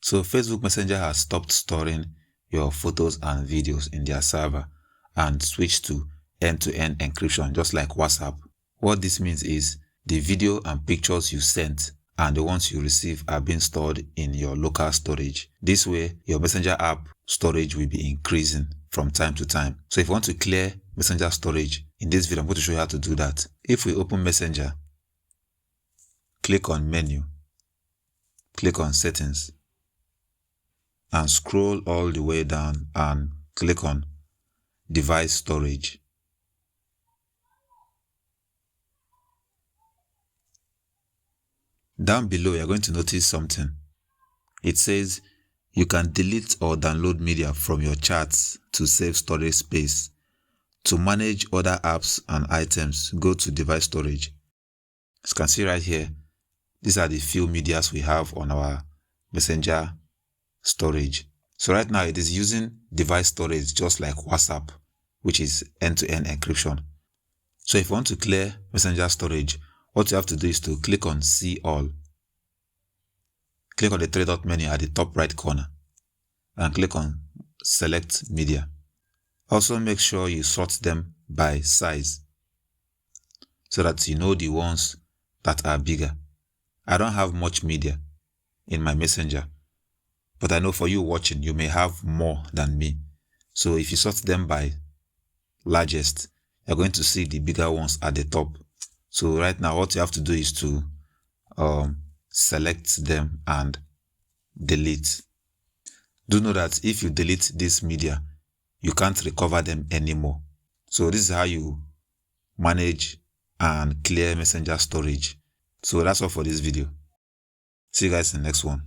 So Facebook Messenger has stopped storing your photos and videos in their server and switched to end-to-end encryption, just like WhatsApp. What this means is the video and pictures you sent and the ones you receive are being stored in your local storage. This way, your Messenger app storage will be increasing from time to time. So if you want to clear Messenger storage, in this video, I'm going to show you how to do that. If we open Messenger, click on Menu, click on Settings, and scroll all the way down and click on Device Storage. Down below, you're going to notice something. It says you can delete or download media from your chats to save storage space. To manage other apps and items, go to Device Storage. As you can see right here, these are the few medias we have on our Messenger storage. So right now it is using device storage just like WhatsApp, which is end-to-end encryption. So if you want to clear Messenger storage, what you have to do is to click on See All. Click on the three-dot menu at the top right corner and click on Select Media. Also make sure you sort them by size so that you know the ones that are bigger. I don't have much media in my Messenger, but I know for you watching, you may have more than me. So if you sort them by largest, you're going to see the bigger ones at the top. So right now, what you have to do is to select them and delete. Do know that if you delete this media, you can't recover them anymore. So this is how you manage and clear Messenger storage. So that's all for this video. See you guys in the next one.